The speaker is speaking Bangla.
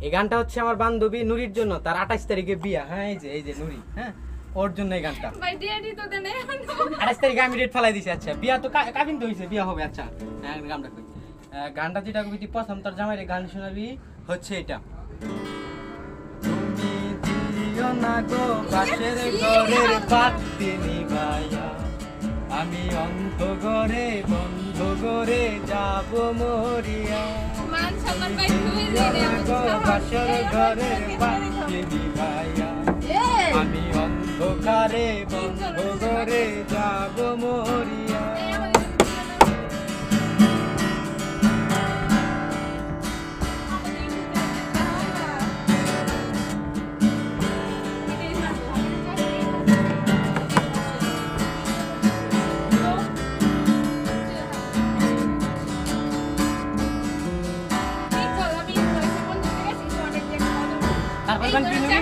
এই গানটা হচ্ছে আমার বান্ধবী নুরির জন্য, তার 28 তারিখে বিয়া। হ্যাঁ এই যে নুরি, হ্যাঁ ওর জন্য এই গানটা। ভাই ডেটই তো দেন 28 তারিখে আমি ডেট ফেলাই দিছি। আচ্ছা বিয়া তো কাবিন তো হইছে, বিয়া হবে। আচ্ছা হ্যাঁ গানটা কই, গানটা যেটা কবি প্রথম তোর জামাইরে গান শোনাবি হচ্ছে এটা। তুমি দিও না গো পাশের ঘরের বাতি নিভাইয়া, আমি অন্ধ ঘরে বন্ধ ঘরে যাব মরিয়া। মান সম্মান ভাই তুই দিও দে না গো পাশের ঘরের বাতি নিভাইয়া, আমি অন্ধকারে বন্ধ ঘরে যাব মরিয়া। তারপর গান কি নিবি?